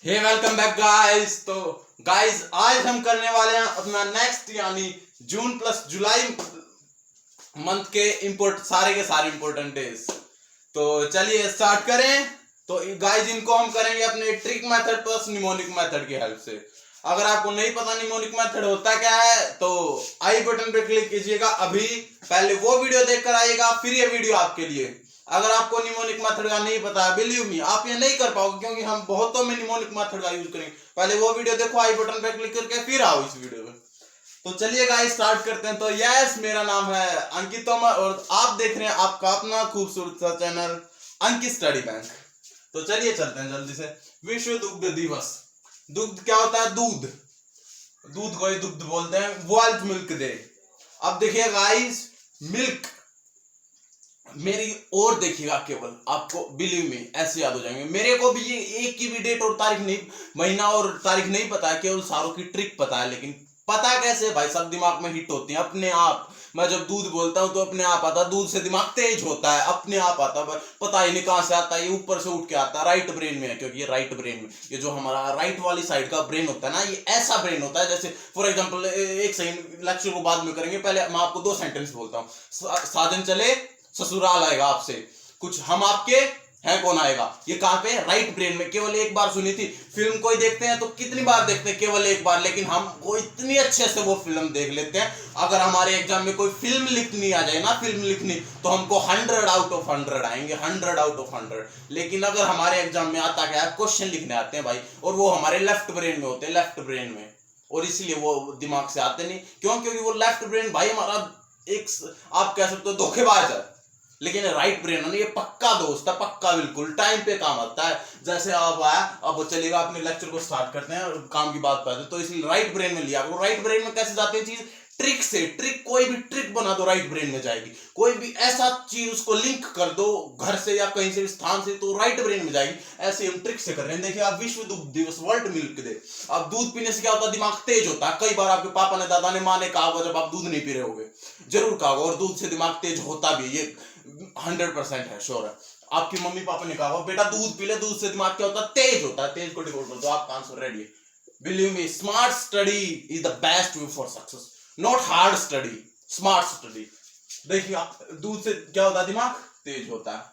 हे welcome back guys. तो guys आज हम करने वाले हैं अपना नेक्स्ट यानी जून प्लस जुलाई मंथ के सारे के सारे इंपॉर्टेंट डेज। तो चलिए स्टार्ट करें। तो गाइस इनको हम करेंगे अपने trick method plus mnemonic method की हेल्प से। अगर आपको नहीं पता निमोनिक मेथड होता क्या है तो आई बटन पे क्लिक कीजिएगा, अभी पहले वो वीडियो देखकर आइएगा, फिर ये वीडियो आपके लिए। अगर आपको निमोनिक मेथड का नहीं पता है, बिलीव मी आप ये नहीं कर पाओगे, क्योंकि हम बहुतों में निमोनिक मेथड का यूज करेंगे। पहले वो वीडियो देखो, आई बटन पे क्लिक करके फिर आओ इस वीडियो में। तो चलिए गाइस स्टार्ट करते हैं। तो यस, मेरा नाम है अंकित तोमर और आप देख रहे हैं आपका अपना खूबसूरत सा चैनल अंकित स्टडी बैंक। तो चलिए चलते हैं जल्दी से। विश्व दुग्ध दिवस। दुग्ध क्या होता है? दूध। दूध को ही दुग्ध बोलते हैं। World milk day. अब देखिए गाइस, मिल्क मेरी और देखिएगा, केवल आपको बिलीव में ऐसे याद हो जाएंगे। मेरे को भी ये एक की भी डेट और तारीख नहीं, महीना और तारीख नहीं पता है, केवल सारों की ट्रिक पता है। लेकिन पता कैसे भाई, सब दिमाग में हिट होती है अपने आप। मैं जब दूध बोलता हूँ तो अपने आप आता, दूध से दिमाग तेज होता है, अपने आप आता है। पता ही नहीं कहां से आता है, ये ऊपर से उठ के आता है, राइट ब्रेन में है। क्योंकि ये राइट ब्रेन में, ये जो हमारा राइट वाली साइड का ब्रेन होता है ना, ये ऐसा ब्रेन होता है जैसे फॉर एग्जाम्पल, एक सेकंड लेक्चर को बाद में करेंगे, पहले मैं आपको 2 सेंटेंस बोलता हूँ। साजन चले ससुराल आएगा आपसे, कुछ हम आपके हैं कौन आएगा। ये कहां पे? राइट ब्रेन में। केवल एक बार सुनी थी। फिल्म कोई देखते हैं तो कितनी बार देखते हैं? केवल एक बार। लेकिन हम वो इतनी अच्छे से वो फिल्म देख लेते हैं। अगर हमारे एग्जाम में कोई फिल्म लिखनी आ जाए ना, फिल्म लिखनी, तो हमको 100 आउट ऑफ 100 आएंगे, 100 आउट ऑफ 100। लेकिन अगर हमारे एग्जाम में आता क्या है, क्वेश्चन लिखने आते हैं भाई, और वो हमारे लेफ्ट ब्रेन में होते हैं, लेफ्ट ब्रेन में। और इसलिए वो दिमाग से आते नहीं। क्यों? क्योंकि वो लेफ्ट ब्रेन भाई हमारा एक, आप कह सकते हो धोखेबाज है। लेकिन राइट ब्रेन है ना, ये पक्का दोस्त है, पक्का बिल्कुल टाइम पे काम आता है। जैसे अब आया, अब चलेगा, अपने लेक्चर को स्टार्ट करते हैं और काम की बात करते हैं। तो इसलिए राइट ब्रेन में लिया। वो राइट ब्रेन में कैसे जाती है चीज? ट्रिक से। ट्रिक, कोई भी ट्रिक बना दो राइट ब्रेन में जाएगी। कोई भी ऐसा चीज उसको लिंक कर दो घर से या कहीं से स्थान से, तो राइट ब्रेन में जाएगी। ऐसे हम ट्रिक से कर रहे हैं। देखिए आप, विश्व दुग्ध दिवस, वर्ल्ड मिल्क डे। अब दूध पीने से क्या होता है? दिमाग तेज होता है। कई बार आपके पापा ने, दादा ने, माँ ने कहा होगा जब आप दूध नहीं पी रहे होगे, जरूर कहा होगा। और दूध से दिमाग तेज होता भी, ये 100% है, श्योर है। आपकी मम्मी पापा ने कहा होगा बेटा दूध पी ले, दूध से दिमाग क्या होता है? तेज होता है। तेज को डिकोड कर दो, आपका आंसर रेडी है। Believe me, smart study is the best way for success, not hard study, smart study. देखिए दूध से क्या होता है? दिमाग तेज होता है।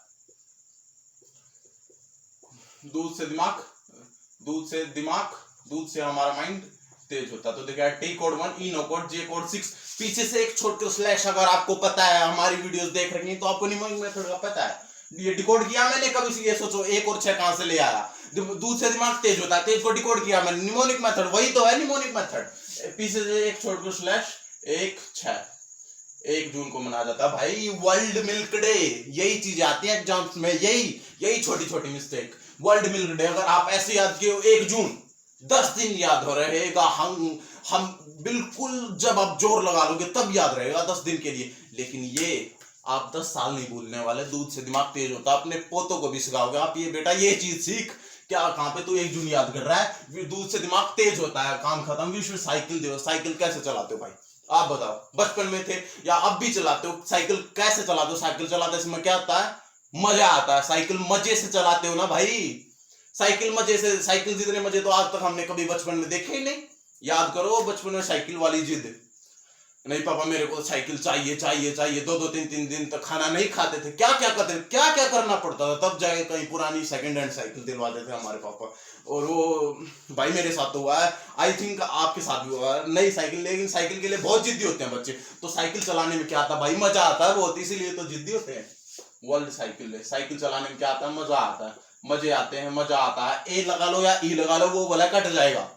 दूध से दिमाग, दूध से दिमाग, दूध से हमारा माइंड तेज होता है। तो देखिए टी कोड 1, ई नो कोड, जे कोड 6, पीछे से एक छोटे स्लैश। अगर आपको पता है, हमारी वीडियोस देख रही हैं, तो आपको निमोनिक मेथड का पता है। ये डिकोड किया मैंने कभी, ये सोचो 1 और 6 कहां से ले आया। दूध से दिमाग तेज होता है, तेज को डिकोड किया मैंने, निमोनिक मेथड, वही तो है निमोनिक मेथड। पीछे से एक छोटे स्लैश, 1 6, 1 जून को मनाया जाता है भाई वर्ल्ड मिल्क डे। यही चीजें आती हैं एग्जाम्स में, यही छोटी छोटी मिस्टेक। वर्ल्ड मिल्क डे अगर आप ऐसे याद किए 1 जून, 10 दिन याद हो रहेगा। हम बिल्कुल, जब आप जोर लगा लोगे तब याद रहेगा 10 दिन के लिए। लेकिन ये आप 10 साल नहीं भूलने वाले। दूध से दिमाग तेज होता है, अपने पोतों को भी सिखाओगे आप, ये बेटा ये चीज सीख। क्या कहां पे तू 1 जून याद कर रहा है? दूध से दिमाग तेज होता है, काम खत्म। विश्व साइकिल दिवस। साइकिल कैसे चलाते हो भाई, आप बताओ? बचपन में थे या अब भी चलाते हो? साइकिल कैसे चलाते हो? साइकिल चलाते समय क्या आता है? मजा आता है। साइकिल मजे से चलाते हो ना भाई, साइकिल मजे से। साइकिल जितने मजे तो आज तक हमने कभी बचपन में देखे ही नहीं। याद करो बचपन में साइकिल वाली जिद, नहीं पापा मेरे को साइकिल चाहिए चाहिए चाहिए, 2-2 3-3 दिन तक खाना नहीं खाते थे। क्या क्या करते थे, क्या क्या करना पड़ता था, तब जाके कहीं पुरानी सेकंड हैंड साइकिल दिलवाते थे हमारे पापा। और वो भाई मेरे साथ तो हुआ है, आई थिंक आपके साथ भी हुआ है, नई साइकिल। लेकिन साइकिल के लिए बहुत जिद्दी होते हैं बच्चे। तो साइकिल चलाने में क्या आता है भाई? मजा आता है बहुत, इसीलिए तो जिद्दी होते हैं। वर्ल्ड साइकिल है। साइकिल चलाने में क्या आता है? मजा आता है, मजे आते हैं, मजा आता है। ए लगा लो या ई लगा लो, वो वाला कट जाएगा।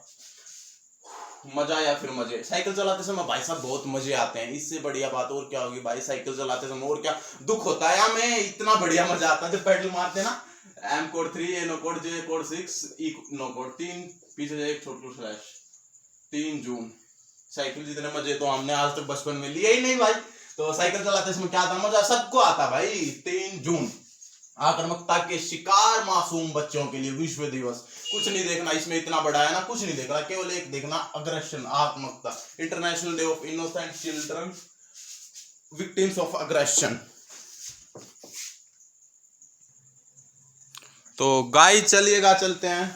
मजा या फिर मजे। साइकिल चलाते समय भाई साहब बहुत मजे आते हैं, इससे बढ़िया बात और क्या होगी भाई? साइकिल चलाते समय और क्या दुख होता है हमें? इतना बढ़िया मजा आता है जब पेडल मारते हैं ना। एम कोड 3, ए नो कोड, जे कोड 6, ई नो कोड 3, पीछे से एक छोटू स्लैश, 3 जून। साइकिल जितने मजे तो हमने आज तक बचपन में लिए ही नहीं भाई। तो साइकिल चलाते समय क्या आता? मजा सबको आता भाई। 3 जून, आक्रामकता के शिकार मासूम बच्चों के लिए विश्व दिवस। कुछ नहीं देखना इसमें, इतना बड़ा है ना, कुछ नहीं देखना, केवल एक देखना, अग्रेशन, आत्मकता। International day of innocent children victims of aggression. तो गाइस चलिएगा, चलते हैं।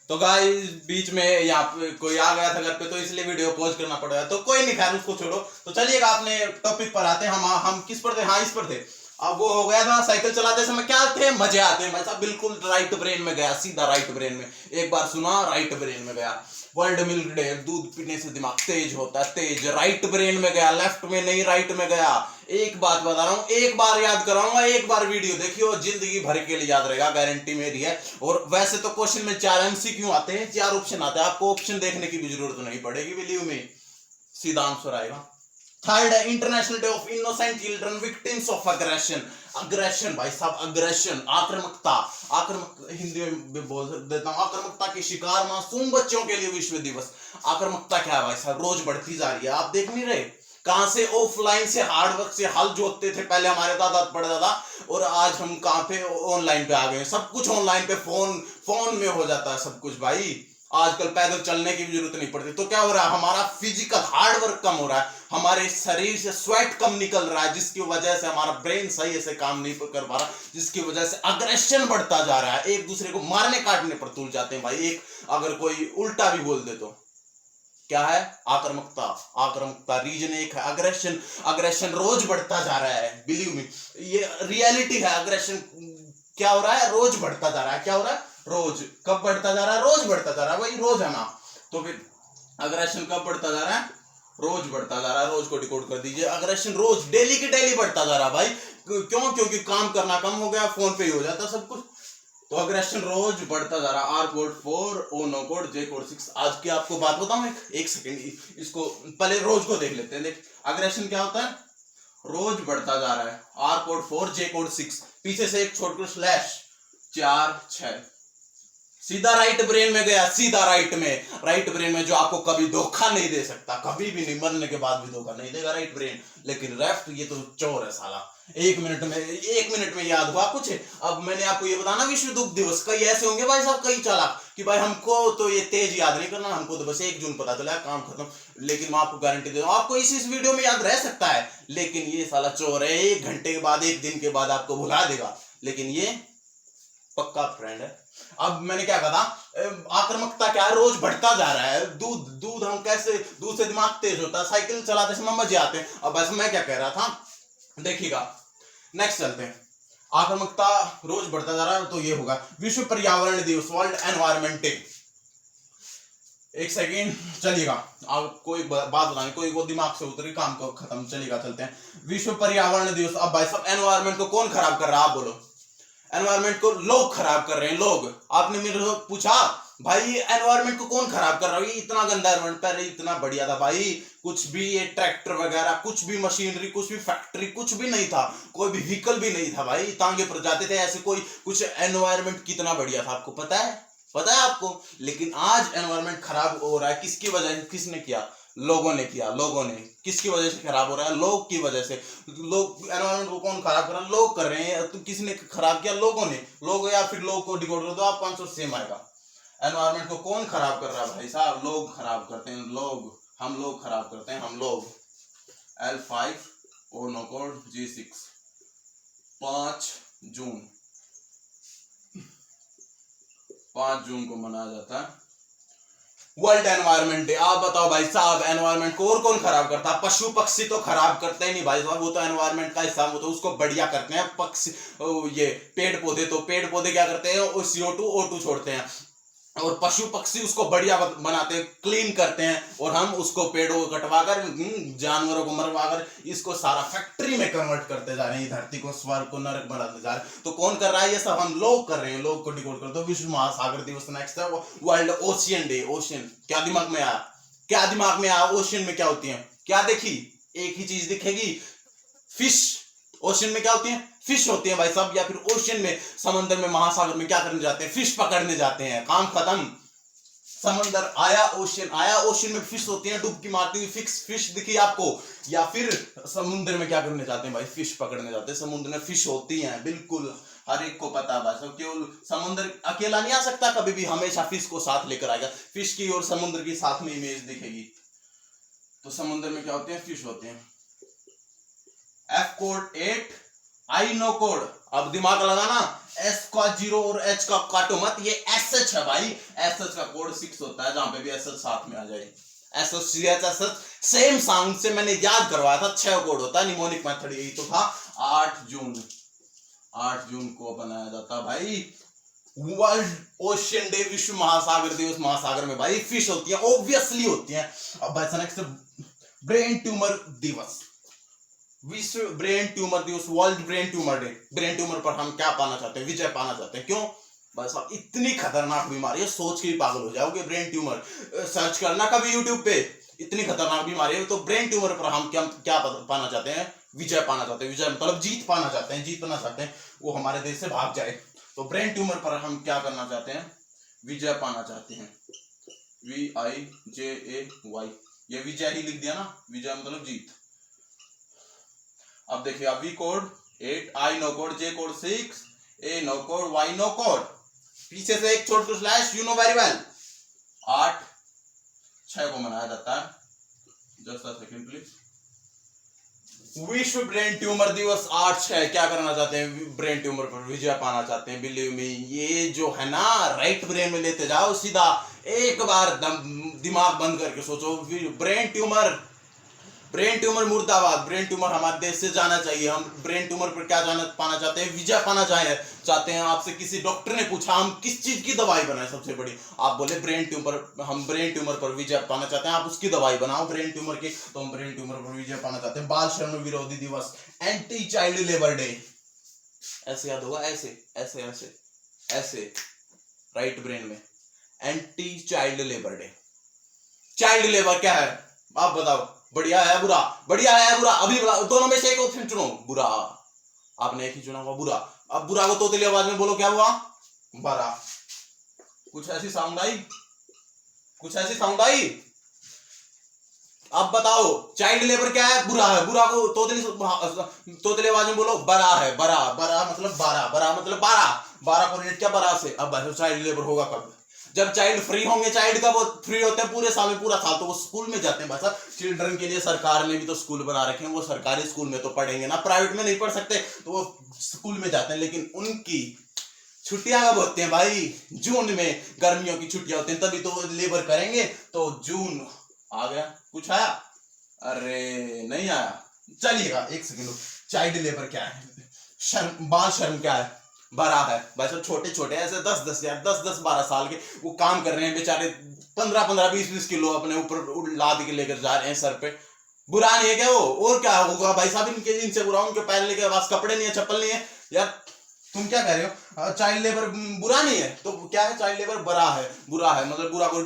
तो गाइस बीच में यहाँ पे कोई आ गया था घर पे, तो इसलिए वीडियो पॉज करना पड़ा। तो कोई नहीं, खैर उसको छोड़ो। तो चलिएगा अपने टॉपिक पर आते हैं। हम किस पर थे? हाँ, इस पर थे। अब वो हो गया था, साइकिल चलाते समय क्या थे मजे आते हैं भाई साहब। बिल्कुल राइट ब्रेन में गया, सीधा राइट ब्रेन में। एक बार सुना, राइट ब्रेन में गया। वर्ल्ड मिल्क डे, दूध पीने से दिमाग तेज होता है, तेज। राइट ब्रेन में गया, लेफ्ट में नहीं, राइट में गया। एक बात बता रहा हूं, एक बार याद कराऊंगा, एक बार वीडियो देखियो, जिंदगी भर के लिए याद रहेगा, गारंटी मेरी है। और वैसे तो क्वेश्चन में 4 MCQ आते हैं, 4 ऑप्शन आते हैं, आपको ऑप्शन देखने की भी जरूरत नहीं पड़ेगी, बिलीव मी, सीधा आंसर आएगा। थर्ड है international day of innocent children victims of aggression. Aggression भाई साहब, अग्रेशन, आक्रामकता। आक्रामक हिंदी में बोल देता हूं, आक्रामकता के शिकार मासूम बच्चों के लिए विश्व दिवस। आक्रामकता क्या है भाई साहब? रोज बढ़ती जा रही है, आप देख नहीं रहे? कहां से ऑफलाइन से हार्डवर्क से हल जोतते थे पहले हमारे दादा परदादा, और आज हम कहां पे? ऑनलाइन पे आ गए। सब कुछ ऑनलाइन पे, फोन में हो जाता है सब कुछ भाई। आजकल पैदल चलने की भी जरूरत नहीं पड़ती। तो क्या हो रहा है? हमारा फिजिकल हार्डवर्क कम हो रहा है, हमारे शरीर से स्वेट कम निकल रहा है, जिसकी वजह से हमारा ब्रेन सही से काम नहीं कर पा रहा, जिसकी वजह से अग्रेशन बढ़ता जा रहा है। एक दूसरे को मारने काटने पर तुल जाते हैं भाई। एक अगर कोई उल्टा भी बोल दे तो क्या है? आक्रामकता। आक्रामकता रीजन एक है। अग्रेशन, अग्रेशन रोज बढ़ता जा रहा है, बिलीव मी, ये रियलिटी है। अग्रेशन क्या हो रहा है? रोज बढ़ता जा रहा है। क्या हो रहा है? रोज। कब बढ़ता जा रहा है? रोज बढ़ता जा रहा है, वही रोज है ना। तो फिर अग्रेशन कब बढ़ता जा रहा है? रोज बढ़ता जा रहा है। रोज को डिकोड कर दीजिए, अग्रेशन रोज, डेली की डेली बढ़ता जा रहा है भाई। क्यों? क्योंकि काम करना कम हो गया, फोन पे ही हो जाता सब कुछ। तो अग्रेशन रोज बढ़ता जा रहा है। R code 4, O no code, J code 6। आज की आपको बात बताऊं, एक सेकेंड, इसको पहले रोज को देख लेते हैं। देख, अग्रेशन क्या होता है? रोज बढ़ता जा रहा है। आर कोड 4, जे कोड 6, पीछे से एक छोड़कर स्लैश, 4 6, सीधा राइट ब्रेन में गया, सीधा राइट में। राइट ब्रेन में जो आपको कभी धोखा नहीं दे सकता, कभी भी नहीं, मरने के बाद भी धोखा नहीं देगा राइट ब्रेन। लेकिन लेफ्ट, ये तो चोर है साला। एक मिनट में याद हुआ कुछ। अब मैंने आपको ये बताना, विश्व दुग्ध दिवस। कई ऐसे होंगे भाई साहब, कई चालाक, कि भाई हमको तो ये तेज याद नहीं करना, हमको तो बस 1 जून पता चला, काम खत्म। लेकिन मैं आपको गारंटी दे रहा हूं, आपको इस वीडियो में याद रह सकता है, लेकिन ये साला चोर है, 1 घंटे के बाद, 1 दिन के बाद आपको भुला देगा। लेकिन ये पक्का फ्रेंड है। अब मैंने क्या कहा, आक्रामकता क्या है? रोज बढ़ता जा रहा है। दूध हम कैसे, दूध से दिमाग तेज होता है, साइकिल चलाते समय मजे आते हैं। अब ऐसा मैं क्या कह रहा था, देखिएगा, नेक्स्ट चलते हैं। आक्रामकता रोज बढ़ता जा रहा है, तो ये होगा विश्व पर्यावरण दिवस, वर्ल्ड एनवायरमेंट डे। एक सेकेंड, चलिएगा, आप कोई बात बताएं, कोई वो दिमाग से उतरी, काम को खत्म, चलिएगा चलते हैं। विश्व पर्यावरण दिवस। अब भाई साहब, एनवायरमेंट को कौन खराब कर रहा है? आप बोलो। एनवायरमेंट को लोग खराब कर रहे हैं, लोग। आपने मेरे से पूछा भाई एनवायरमेंट को कौन खराब कर रहा है? इतना गंदा एनवायरमेंट, पहले इतना बढ़िया था भाई। कुछ भी ये ट्रैक्टर वगैरह, कुछ भी मशीनरी, कुछ भी फैक्ट्री, कुछ भी नहीं था, कोई भी व्हीकल भी नहीं था भाई, तांगे पर जाते थे ऐसे, कोई कुछ। एनवायरमेंट कितना बढ़िया था, आपको पता है? पता है आपको? लेकिन आज एनवायरमेंट खराब हो रहा है, किसकी वजह? किसने किया? लोगों ने किया, लोगों ने। किसकी वजह से खराब हो रहा है? लोग की वजह से। लोग, एनवायरमेंट को कौन खराब कर रहा है? लोग कर रहे हैं। तो किसने खराब किया? लोगों ने। लोग, या फिर लोग को डिकोड कर दो आप, 500 सेम आएगा। एनवायरमेंट को कौन खराब कर रहा है भाई साहब? लोग खराब करते हैं, लोग। हम लोग खराब करते हैं, हम लोग। L5, O no code, G6, 5 जून, 5 जून को मनाया जाता है वर्ल्ड एनवायरमेंट डे। आप बताओ भाई साहब, एनवायरमेंट को और कौन खराब करता है? पशु पक्षी तो खराब करते ही नहीं भाई साहब, वो तो एनवायरमेंट का हिस्सा, वो तो उसको बढ़िया करते हैं। पक्षी, ये पेड़ पौधे, तो पेड़ पौधे क्या करते हैं? वो CO2 O2 छोड़ते हैं, और पशु पक्षी उसको बढ़िया बनाते हैं, क्लीन करते हैं। और हम उसको पेड़ों को कटवाकर, जानवरों को मरवाकर, इसको सारा फैक्ट्री में कन्वर्ट करते जा रहे हैं, धरती को स्वर्ग को नरक बनाते जा रहे हैं। तो कौन कर रहा है ये सब? हम लोग कर रहे हैं, लोग को डिकोड कर दो। विश्व महासागर दिवस। नेक्स्ट है वर्ल्ड ओशियन डे। ओशियन, क्या दिमाग में आया? क्या दिमाग में आया? ओशियन में क्या होती है? क्या देखी? एक ही चीज दिखेगी, फिश। ओशियन में क्या होती है? फिश होती है भाई साहब। या फिर ओशियन में, समंदर में, महासागर में क्या करने जाते हैं? फिश पकड़ने जाते हैं, काम खत्म। समंदर आया, ओशियन आया, ओशियन में फिश होती है, डुबकी मारती हुई फिश दिखी आपको? या फिर समुद्र में क्या करने जाते हैं भाई? फिश पकड़ने जाते हैं। समुद्र में फिश होती हैं, बिल्कुल हर एक को पता है भाई साहब। केवल समुद्र अकेला नहीं आ सकता कभी भी, हमेशा फिश को साथ लेकर आएगा। फिश की और समुद्र की साथ में इमेज दिखेगी। तो समुद्र में क्या होते हैं? फिश होते हैं। F code 8, I no code. अब दिमाग लगाना, एस का 0 और एच का काटो मत, ये एस एच है भाई। एस एच का कोड 6 होता है, जहां पे भी एस एच साथ में आ जाए। S H C H S H same sound से मैंने याद करवाया था, 6 कोड होता है। निमोनिक मेथड यही तो था। 8 जून को बनाया जाता भाई वर्ल्ड ओशियन डे, विश्व महासागर दिवस। महासागर में भाई फिश होती है, ऑब्वियसली होती है। अब भाई नेक्स्ट ब्रेन ट्यूमर दिवस, विश्व ब्रेन ट्यूमर दिवस, world brain tumour day. Brain tumour पर हम क्या पाना चाहते हैं? विजय पाना चाहते हैं। क्यों? बस अब इतनी खतरनाक बीमारी है, सोच के ही पागल हो जाओगे। ब्रेन ट्यूमर सर्च करना कभी यूट्यूब पे, इतनी खतरनाक बीमारी है। तो ब्रेन ट्यूमर पर हम क्या क्या पाना चाहते हैं? विजय पाना चाहते हैं। विजय मतलब जीत पाना चाहते हैं, जीतना चाहते हैं, वो हमारे देश से भाग जाए। तो ब्रेन ट्यूमर पर हम क्या करना चाहते हैं? विजय पाना चाहते हैं। VIJAY, ये विजय ही लिख दिया ना, विजय मतलब जीत। अब देखिए, V code 8, I no code, J code 6, A no code, Y no code, पीछे से एक छोड़ दो slash, you know very well. 8/6 को मनाया जाता है। Just a second please. विश्व ब्रेन ट्यूमर दिवस 8/6। क्या करना चाहते हैं? ब्रेन ट्यूमर पर विजय पाना चाहते हैं। बिलीव मी, ये जो है ना, राइट ब्रेन में लेते जाओ सीधा। एक बार दिमाग बंद करके सोचो, ब्रेन ट्यूमर मुर्दाबाद। ब्रेन ट्यूमर हमारे देश से जाना चाहिए। हम ब्रेन ट्यूमर पर क्या जाना पाना चाहते हैं? विजय पाना चाहते हैं। आपसे किसी डॉक्टर ने पूछा हम किस चीज की दवाई बनाए सबसे बड़ी, आप बोले ब्रेन ट्यूमर। हम ब्रेन ट्यूमर पर विजय पाना चाहते हैं, आप उसकी दवाई बनाओ ब्रेन ट्यूमर की। तो हम ब्रेन ट्यूमर पर विजय पाना चाहते हैं। बाल श्रम विरोधी दिवस, एंटी चाइल्ड लेबर डे। ऐसे याद होगा, ऐसे ऐसे ऐसे ऐसे, राइट ब्रेन में। Anti child labour day. Child labour क्या है आप बताओ? बढ़िया है बुरा? बढ़िया है बुरा? अभी दोनों में से एक ऑप्शन चुनो। बुरा, आपने एक ही चुना हुआ, बुरा। अब बुरा को तोतली आवाज में बोलो, क्या हुआ? बरा। कुछ ऐसी साउंड आई? कुछ ऐसी साउंड आई? अब बताओ, चाइल्ड लेबर क्या है? बुरा है। बुरा को तोतली आवाज में बोलो, बरा है। बरा, बरा मतलब 12, बरा मतलब 12। 12 को रेट क्या? बरा से। अब चाइल्ड लेबर होगा कब? जब चाइल्ड फ्री होंगे। चाइल्ड का वो फ्री होते हैं पूरे साल में, पूरा साल तो वो स्कूल में जाते हैं। भाई चिल्ड्रन के लिए सरकार ने भी तो स्कूल बना रखे हैं, वो सरकारी स्कूल में तो पढ़ेंगे ना, प्राइवेट में नहीं पढ़ सकते, तो वो स्कूल में जाते हैं। लेकिन उनकी छुट्टियां कब होती हैं भाई? जून में, गर्मियों की छुट्टियां होती हैं, तभी तो लेबर करेंगे। तो जून आ गया। कुछ आया? अरे नहीं आया, चलिएगा एक सेकंड। चाइल्ड लेबर क्या है? शर्म, बाल शर्म क्या है? बड़ा है। भाई सब छोटे छोटे ऐसे 10-10 यार, 10-10 12 साल के वो काम कर रहे हैं बेचारे। 15-15 20-20 किलो अपने ऊपर लाद के लेकर जा रहे हैं सर पे। बुरा नहीं है क्या वो? और क्या होगा भाई साहब? इनसे बुरा, उनके पहनने के पास कपड़े नहीं है, चप्पल नहीं है यार। तुम क्या कह रहे हो? चाइल्ड लेबर बुरा नहीं है तो क्या है? चाइल्ड लेबर बड़ा है, बुरा है मतलब बुरा को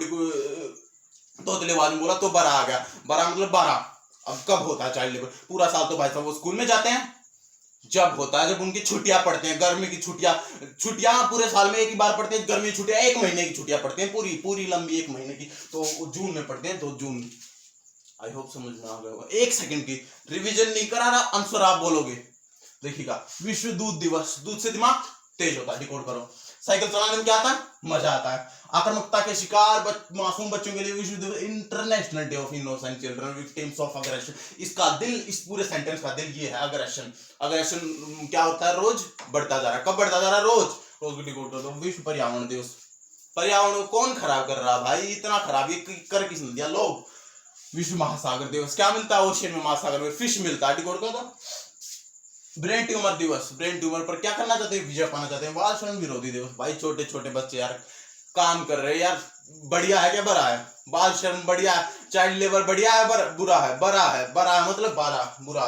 तोतले आवाज में बोला तो बड़ा आ गया। बड़ा मतलब 12। अब कब होता है चाइल्ड लेबर? पूरा साल तो भाई साहब वो स्कूल में जाते हैं। जब होता है जब उनकी छुट्टियां पड़ती हैं, गर्मी की छुट्टियां पूरे साल में एक ही बार पड़ती हैं। गर्मी की छुट्टियां 1 महीने की छुट्टियां पड़ती हैं, पूरी पूरी लंबी 1 महीने की, तो जून में पड़ते हैं। तो जून, आई होप समझ में आ गया होगा। 1 सेकंड की रिवीजन नहीं करा रहा, आंसर आप बोलोगे। देखिएगा, विश्व दूध दिवस। दूध से दिमाग तेज होता है, डिकोड करो। साइकिल चलाने में क्या आता है? मजा आता है। आक्रामकता के शिकार मासूम बच्चों के लिए विश्व दिवस, international day of innocent children victims of aggression. इसका दिल, इस पूरे सेंटेंस का दिल ये है, अग्रेशन। अग्रेशन क्या होता है? रोज बढ़ता जा रहा है। कब बढ़ता जा रहा है? रोज। रोज को डिकोड कर दो। विश्व पर्यावरण दिवस। पर्यावरण को कौन खराब कर रहा है भाई? इतना खराब ये कर किसने दिया? लोग। विश्व महासागर दिवस। क्या मिलता है ओशियन में? महासागर में फिश मिलता है, डिकोड कर दो। ब्रेन ट्यूमर दिवस। ब्रेन ट्यूमर पर क्या करना चाहते हैं? विजय पाना चाहते हैं। बाल श्रम विरोधी दिवस। भाई छोटे छोटे बच्चे यार काम कर रहे हैं यार, बढ़िया है क्या? बड़ा है। बाल श्रम बढ़िया है। चाइल्ड लेबर बढ़िया है, बुरा है। बड़ा है, बड़ा है मतलब 12, बुरा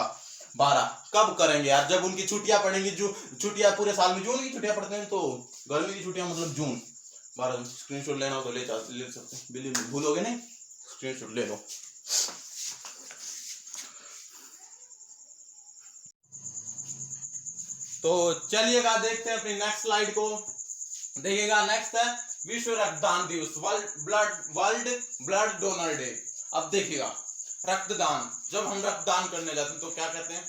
12। कब करेंगे यार? जब उनकी छुट्टियां पड़ेंगी। जो छुट्टियां पूरे साल में जून की छुट्टियां पड़ती हैं, तो गर्मी की छुट्टियां मतलब जून। 12। स्क्रीनशॉट लेना हो तो ले सकते हैं, बिलीव भूलोगे नहीं, स्क्रीनशॉट ले लो। तो चलिएगा देखते हैं अपनी नेक्स्ट स्लाइड को। देखिएगा, नेक्स्ट है विश्व रक्तदान दिवस, वर्ल्ड ब्लड डोनर डे। अब देखिएगा, रक्तदान, जब हम रक्तदान करने जाते हैं तो क्या कहते हैं?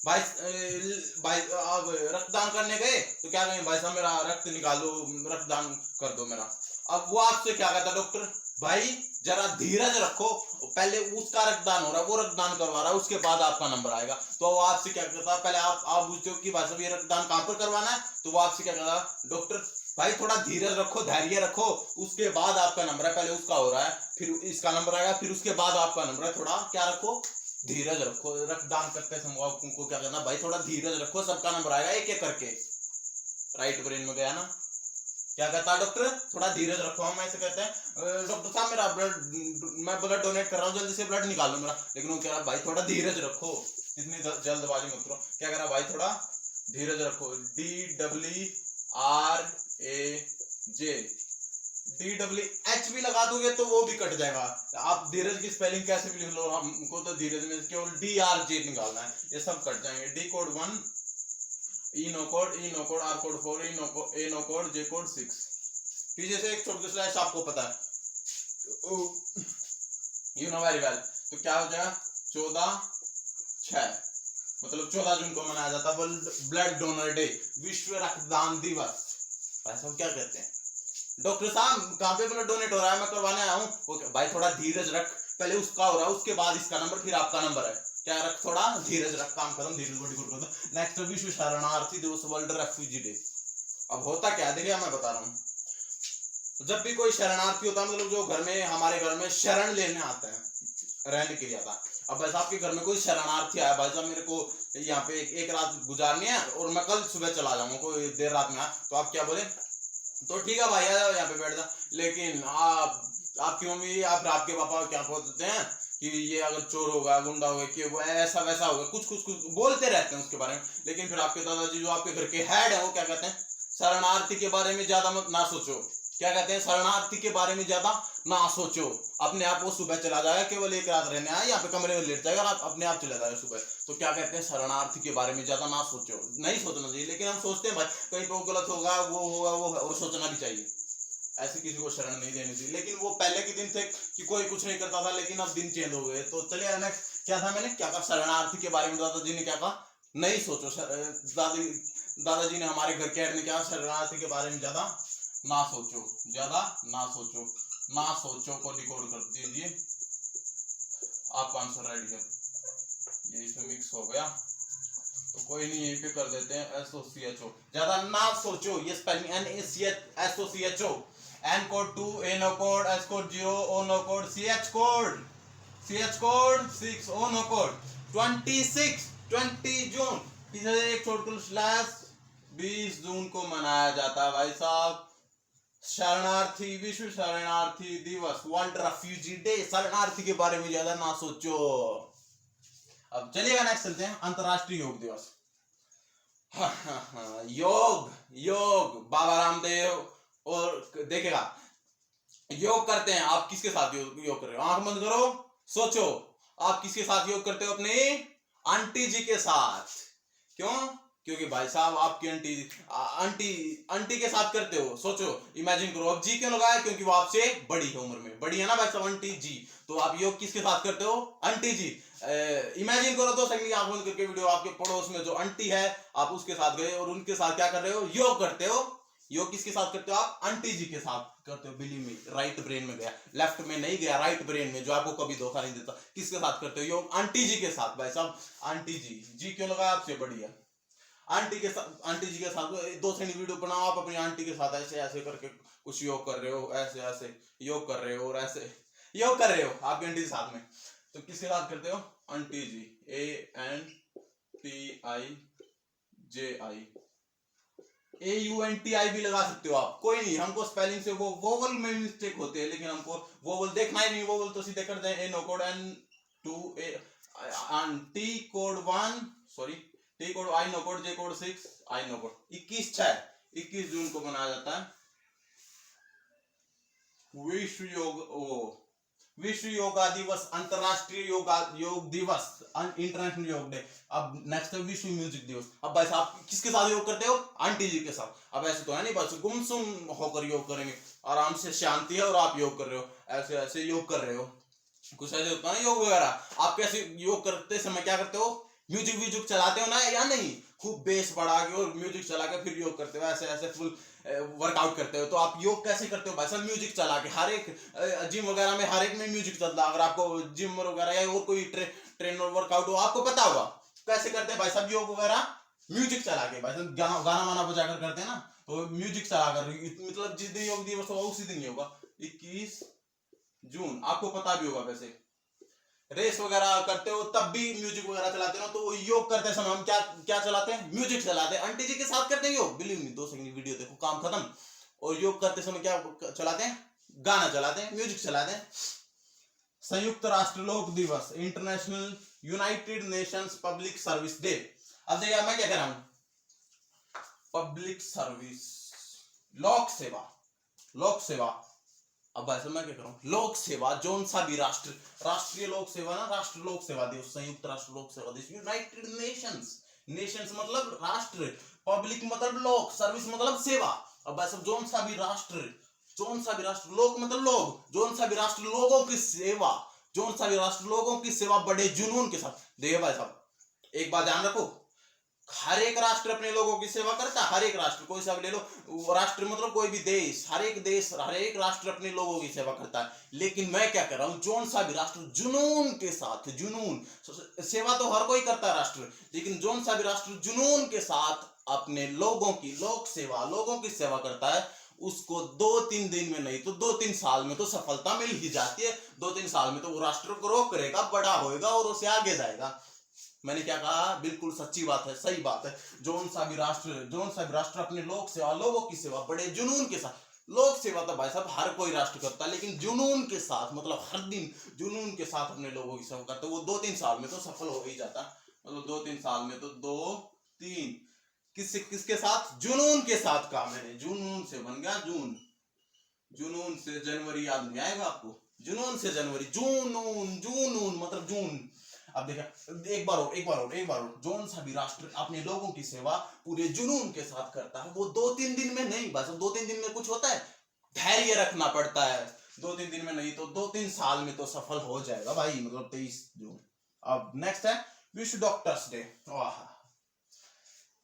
भाई अब रक्तदान करने गए तो क्या कहें? भाई साहब मेरा रक्त निकालो, रक्तदान कर दो मेरा। अब वो आपसे क्या कहता है डॉक्टर? भाई जरा धीरज रखो, पहले उसका रक्तदान हो रहा है, वो रक्तदान करवा रहा है, उसके बाद आपका नंबर आएगा। तो वो आपसे क्या करता है, पहले आप पूछते हो कि भाई साहब ये रक्तदान कहां पर करवाना है, तो वो आपसे क्या करता है, डॉक्टर भाई थोड़ा धीरज रखो, धैर्य रखो, उसके बाद आपका नंबर है, पहले उसका हो रहा है, फिर इसका नंबर आएगा, फिर उसके बाद आपका नंबर है, थोड़ा क्या रखो, धीरज रखो। रक्तदान करते समय आपको क्या करना भाई, थोड़ा धीरज रखो, सबका नंबर आएगा एक एक करके। राइट ब्रेन में गया ना, क्या कहता है डॉक्टर, थोड़ा धीरज रखो। हम ऐसे कहते हैं डॉक्टर साहब मेरा ब्लड, मैं ब्लड डोनेट कर रहा हूँ, जल्दी से ब्लड निकाल लो मेरा, लेकिन वो कह रहा भाई थोड़ा धीरज रखो, इतनी जल्दबाजी मत करो। क्या कह रहा भाई थोड़ा धीरज रखो। DWRAJ, DWH भी लगा दोगे तो वो भी कट जाएगा। आप धीरज की स्पेलिंग कैसे भी लिख लो, हमको तो धीरज में केवल DRJ निकालना है, ये सब कट जाएंगे। D code 1, E no code, E no code, R code 4, A no code, J code 6। पीछे से एक छोटी स्लैश आपको पता है, यू नो वेरी वेल। तो क्या हो जाएगा 14/6, मतलब 14 जून को मनाया जाता है ब्लड डोनर डे, विश्व रक्तदान दिवस। ऐसा क्या कहते हैं, डॉक्टर साहब कहाँ पे ब्लड डोनेट हो रहा है, मैं करवाने आया हूँ। भाई थोड़ा धीरज रख, पहले उसका हो रहा है, उसके बाद इसका नंबर, फिर आपका नंबर है, क्या रख, थोड़ा धीरज रख, काम खत्म, धीरज बड़ी गुड खत्म। नेक्स्ट विश्व शरणार्थी दिवस, वर्ल्ड रेफ्यूजी डे। अब होता क्या है देखिए, मैं बता रहा हूँ, जब भी कोई शरणार्थी होता है, मतलब जो घर में, हमारे घर में शरण लेने आता है, रहने के लिए आता है। अब भाई साहब के घर में कोई शरणार्थी आया, भाई साहब मेरे को यहाँ पे एक रात गुजारनी है और मैं कल सुबह चला जाऊंगा, कोई देर रात में आया, तो आप क्या बोले, तो ठीक है भाई आ जाओ यहाँ पे बैठ जा, लेकिन आपकी मम्मी आपके पापा क्या बोलते हैं कि ये अगर चोर होगा, गुंडा होगा, कि वो ऐसा वैसा होगा, कुछ कुछ कुछ बोलते रहते हैं उसके बारे में। लेकिन फिर आपके दादाजी जो आपके घर के हेड है, वो क्या कहते हैं, शरणार्थी के बारे में ज्यादा मत ना सोचो। क्या कहते हैं, शरणार्थी के बारे में ज्यादा ना सोचो, अपने आप वो सुबह चला जाएगा, केवल एक रात रहने आया, यहाँ पे कमरे में लेट जाएगा, अपने आप चला जाएगा सुबह। तो क्या कहते हैं, शरणार्थी के बारे में ज्यादा ना सोचो, नहीं सोचना चाहिए। लेकिन हम सोचते हैं भाई कहीं पे गलत होगा, वो होगा, वो, और सोचना भी चाहिए, ऐसे किसी को शरण नहीं देनी चाहिए। लेकिन वो पहले के दिन थे कि कोई कुछ नहीं करता था, लेकिन अब दिन चेंज हो गए। तो चलिए नेक्स्ट क्या था, मैंने क्या कहा, शरणार्थी के बारे में दादाजी ने क्या कहा, नहीं सोचो। दादाजी ने, हमारे घर के हेड ने क्या, शरणार्थी के बारे में ज्यादा ना सोचो, ज्यादा ना सोचो, ना सोचो को रिकॉर्ड कर दीजिए, आपका आंसर रेडी है। ये इसमें मिक्स हो गया तो कोई नहीं, यहीं पे कर देते हैं SOCHO, ज्यादा ना सोचो, ये spelling NACHSOCHO। N code 2, A no code, S code 0, O no code, CH code 6, O no code 26, 20 जून, पीछे एक छोड़ स्लैश 20 जून को मनाया जाता है भाई साहब शरणार्थी, विश्व शरणार्थी दिवस, वर्ल्ड रेफ्यूजी डे। शरणार्थी के बारे में ज्यादा ना सोचो। अब चलिएगा नेक्स्ट चलते हैं, अंतरराष्ट्रीय योग दिवस। योग, योग बाबा रामदेव, और देखेगा योग करते हैं, आप किसके साथ योग कर रहे हो, आंख बंद करो, सोचो, आप किसके साथ योग करते हो, अपनी आंटी जी के साथ। क्यों, क्योंकि भाई साहब आपकी आंटी के साथ करते हो, सोचो, इमेजिन करो। अब जी क्यों लगाया, क्योंकि वो आपसे बड़ी है, उम्र में बड़ी है ना भाई साहब, आंटी जी। तो आप योग किसके साथ करते हो, आंटी जी। इमेजिन करो तो सही, आंख बंद करके वीडियो, आपके पड़ोस में जो आंटी है, आप उसके साथ गए और उनके साथ क्या कर रहे हो, योग करते हो। योग किसके साथ करते हो, आप आंटी जी के साथ करते हो। बिलीव मी, राइट ब्रेन में गया, लेफ्ट में नहीं गया, राइट ब्रेन में, जो आपको कभी धोखा नहीं देता। किसके साथ करते हो योग, आंटी जी के साथ। भाई साहब आंटी जी, जी क्यों लगा, आपसे बड़ी है, आंटी के साथ, आंटी जी के साथ 2 सेकंड वीडियो बनाओ, आप अपनी आंटी के साथ ऐसे ऐसे करके कुछ योग कर रहे हो, ऐसे ऐसे योग कर रहे हो, और ऐसे योग कर रहे हो आपकी आंटी के साथ में। तो किसके साथ करते हो, आंटी जी, ANTIJI, AUNTI भी लगा सकते हो आप, कोई नहीं, हमको स्पेलिंग से वो वोवल में मिस्टेक होते हैं, लेकिन हमको वोवल देखना ही नहीं, वोवल तो सीधे कर दें। A no code, N2 T code 1, sorry T code, I no code, J code 6, I no code 21 जून को मनाया जाता है विश्व योगा दिवस, अंतरराष्ट्रीय योग दिवस, इंटरनेशनल योग डे। अब नेक्स्ट है विश्व म्यूजिक दिवस। अब भाई साहब किसके साथ योग करते हो, आंटी जी के साथ। अब ऐसे तो है नहीं बस गुमसुम होकर योग करेंगे, आराम से शांति है और आप योग कर रहे हो, ऐसे ऐसे योग कर रहे हो, कुछ ऐसे होता है योग वगैरह। आप कैसे योग करते समय क्या करते हो, म्यूजिक व्यूजिक चलाते हो ना, या नहीं, खूब बेस बढ़ा के और म्यूजिक चला के फिर योग करते हो, ऐसे ऐसे फुल वर्कआउट करते हो, तो आप योग कैसे करते हो भाई साहब? म्यूजिक चला के। हर एक जिम वगैरह में हर एक में म्यूजिक चलता है। अगर आपको जिम वगैरह या और कोई ट्रेनर वर्कआउट हो, आपको पता होगा कैसे करते हैं भाई साहब योग वगैरह? म्यूजिक चला के भाई साहब, गाना वाना बजा कर करते हैं ना, तो म्यूजिक चला कर। मतलब जिस दिन योग दिवस होगा उसी दिन ही होगा, 21 जून। आपको पता भी होगा वैसे। रेस वगैरह करते हो तब भी म्यूजिक वगैरह चलाते हो, तो योग करते समय हम क्या क्या चलाते हैं? म्यूजिक चलाते हैं। आंटी जी के साथ करते हैं योग, बिलीव मी, 2 सेकंड की वीडियो देखो, काम खत्म। और योग करते समय क्या चलाते हैं? गाना चलाते हैं, म्यूजिक चलाते हैं। संयुक्त राष्ट्र लोक दिवस, international United Nations public service day. अब देखिए मैं क्या कह रहा हूं, पब्लिक सर्विस, लोक सेवा, लोक सेवा। अब ऐसे मैं क्या कर रहा हूं, लोक सेवा, जोन सा भी राष्ट्र, राष्ट्रीय लोक सेवा ना, राष्ट्र लोक सेवा दिवस, संयुक्त राष्ट्र लोक सेवा दिवस, यूनाइटेड नेशंस, नेशंस मतलब राष्ट्र, पब्लिक मतलब लोक, सर्विस मतलब सेवा। अब ऐसे जोन सा भी राष्ट्र, जोन सा भी राष्ट्र, लोक मतलब लोग, जोन सा भी राष्ट्र लोगों की सेवा, जोन सा भी राष्ट्र लोगों की सेवा बड़े जुनून के साथ। देखिए भाई साहब, एक बात ध्यान रखो, हर एक राष्ट्र अपने लोगों की सेवा करता है। हर एक राष्ट्र, कोई सा भी ले लो, राष्ट्र मतलब कोई भी देश, हर एक देश, हर एक राष्ट्र अपने लोगों की सेवा करता है। लेकिन मैं क्या कर रहा हूं, जोन सा भी राष्ट्र जुनून के साथ, जुनून, सेवा तो हर कोई करता है राष्ट्र, लेकिन जोन सा भी राष्ट्र जुनून के साथ अपने लोगों की, लोक सेवा, लोगों की सेवा करता है, उसको 2-3 दिन में नहीं तो 2-3 साल में तो सफलता मिल ही जाती है। 2-3 साल में तो वो राष्ट्र ग्रो करेगा, बड़ा होएगा और उसे आगे जाएगा। मैंने क्या कहा? बिल्कुल सच्ची बात है, सही बात है। जोन सा भी राष्ट्र अपने लोक सेवा, लोगों की सेवा बड़े जुनून के साथ, लोक सेवा तो भाई साहब हर कोई राष्ट्र करता है, लेकिन जुनून के साथ, मतलब हर दिन जुनून के साथ अपने लोगों की सेवा करता है, वो 2-3 साल में तो सफल हो ही जाता। मतलब 2-3 साल में तो 2-3, किसके साथ? जुनून के साथ। कहा मैंने, जुनून से बन गया जून, जुनून से जनवरी याद नहीं आएगा आपको? जुनून से जनवरी, जुनून, जुनून मतलब जून। अब देखा, एक बार और, जोन सा भी राष्ट्र अपने लोगों की सेवा पूरे जुनून के साथ करता है, वो 2-3 दिन में नहीं, बस 2-3 दिन में कुछ होता है, धैर्य रखना पड़ता है। 2-3 दिन में नहीं तो 2-3 साल में तो सफल हो जाएगा भाई, मतलब 23 जून। अब नेक्स्ट है विश्व डॉक्टर्स डे। वाह,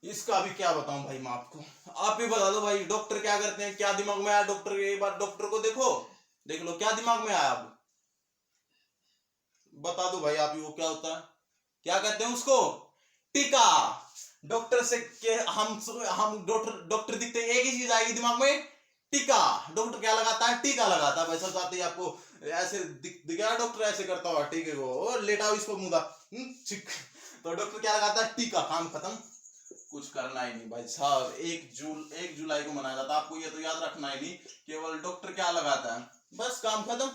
इसका भी क्या बताऊं भाई मैं आपको, आप भी बता दो भाई, डॉक्टर क्या करते हैं? क्या दिमाग में आया डॉक्टर के? एक बार डॉक्टर को देखो, देख लो क्या दिमाग में आया। अब बता दो भाई आप ही, वो क्या होता है? क्या कहते हैं उसको? टीका। डॉक्टर से के हम डॉक्टर दिखते एक ही चीज आएगी दिमाग में, टीका। डॉक्टर क्या लगाता है? टीका लगाता है। वैसा जाते ही आपको ऐसे दिखेगा डॉक्टर ऐसे करता हुआ टीके को, और लेटाओ इसको मुदा, तो डॉक्टर क्या लगाता है? टीका। काम खत्म, कुछ करना ही नहीं भाई साहब। 1 जुलाई को मनाया जाता है, आपको ये तो याद रखना ही नहीं, केवल डॉक्टर क्या लगाता है, बस काम खत्म।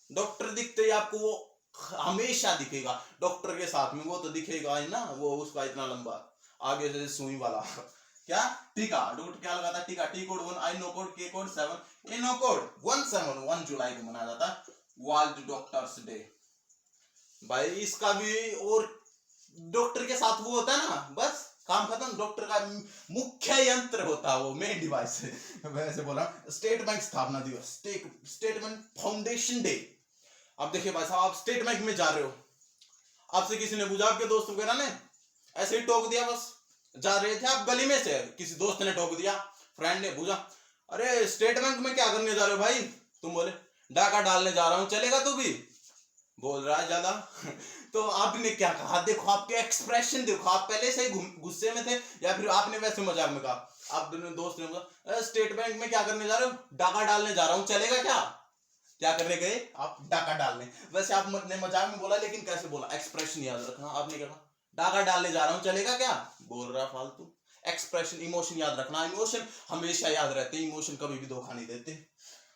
डॉक्टर दिखते ही आपको वो हमेशा दिखेगा, डॉक्टर के साथ में वो तो दिखेगा ही ना, वो उसका इतना लंबा आगे से सुई वाला क्या? टीका। डॉक्टर क्या लगाता है? टीका। T code 1, I no code, के कोड 7, ए नो कोड 1 जुलाई को मनाया जाता है वर्ल्ड डॉक्टर्स डे। भाई इसका भी, और डॉक्टर के साथ वो होता है ना, बस काम खत्म। डॉक्टर का मुख्य यंत्र होता है वो, मेन डिवाइस वैसे बोला। स्टेट बैंक स्थापना दिवस, स्टेट बैंक फाउंडेशन डे। अब देखिए भाई साहब, आप स्टेट बैंक में जा रहे हो, आपसे किसी ने पूछा, आपके दोस्त वगैरह ने ऐसे ही टोक दिया, बस जा रहे थे आप गली में से, किसी दोस्त ने टोक दिया, फ्रेंड ने पूछा, अरे स्टेट बैंक में क्या करने जा रहे हो भाई? तुम बोले डाका डालने जा रहा हूं, चलेगा तू भी? बोल रहा है ज्यादा तो आपने क्या कहा? देखो आपके एक्सप्रेशन देखो, आप पहले से ही गुस्से में थे या फिर आपने वैसे मजाक में कहा? आप दोस्त ने बोला स्टेट बैंक में क्या करने जा रहे हो? डाका डालने जा रहा हूं, चलेगा क्या? क्या करने गए आप? डाका डालने। वैसे आपने मजाक में बोला, लेकिन कैसे बोला? एक्सप्रेशन याद रखना। आपने क्या कहा? डाका डालने जा रहा हूं, चलेगा क्या? बोल रहा फालतू। एक्सप्रेशन, इमोशन याद रखना। इमोशन हमेशा याद रहते हैं, इमोशन कभी भी धोखा नहीं देते।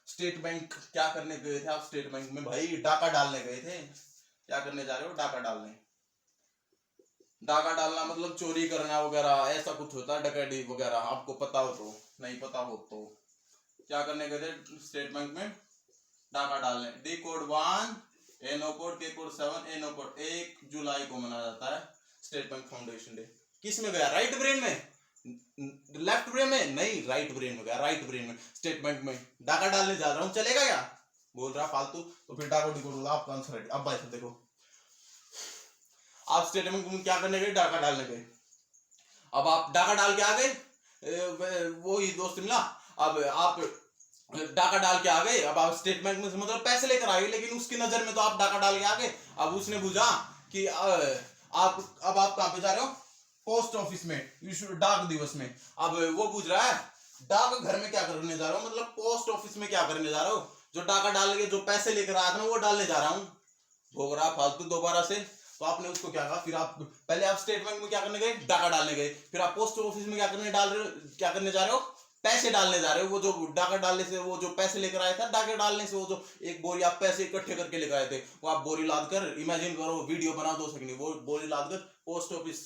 स्टेट बैंक क्या करने गए थे आप? स्टेट बैंक में भाई डाका डालने गए थे। क्या करने जा रहे हो? डाका डालने। डाका डालना मतलब चोरी करना वगैरह, ऐसा कुछ होता है, डकैती वगैरह। आपको पता हो तो, नहीं पता हो तो क्या करने गए थे स्टेट बैंक में? डाका डालने। डी कोड 1, ए नो कोड, के कोड 7, ए नो कोड। 1 जुलाई को मनाया जाता है स्टेट बैंक फाउंडेशन डे। किस में गया? राइट ब्रेन में? लेफ्ट ब्रेन में नहीं, राइट ब्रेन में गया, राइट ब्रेन में। स्टेट बैंक में डाका डालने जा रहा हूं, चलेगा क्या? बोल रहा फालतू। तो फिर डाको डिकोड बोला, आपका आंसर है। अब भाई देखो, आप स्टेट बैंक में क्या करने गए? डाका डालने गए। अब आप डाका डाल के आ गए, वो ही दोस्त मिला, अब आप डाका डाल के आ गए, अब आप स्टेट बैंक में से मतलब पैसे लेकर आ गए, लेकिन उसकी नजर में तो आप डाका डाल के आ गए। अब उसने बुझा कि आप अब आप कहां पे जा रहे हो, पोस्ट ऑफिस में, विश्व डाक दिवस में। अब वो पूछ रहा है डाक घर में क्या करने जा रहा हो, मतलब पोस्ट ऑफिस में क्या करने जा रहा हो, जो डाका डाल के जो पैसे लेकर आया था ना वो डालने जा रहा हूँ। भोग रहा फालतू दोबारा से। तो आपने उसको क्या कहा, फिर आप पहले आप स्टेट बैंक में क्या करने गए, डाका डालने गए, फिर आप पोस्ट ऑफिस में क्या करने डाल रहे हो, क्या करने जा रहे हो, पैसे डालने जा रहे हो। वो जो डाका डालने से वो जो पैसे लेकर आया था, डाके डालने से वो जो एक बोरी आप पैसे इकट्ठे करके लेकर आए थे, वो आप बोरी लाद कर, इमेजिन करो, वीडियो बना 2 सेकंड, वो बोरी लाद कर पोस्ट ऑफिस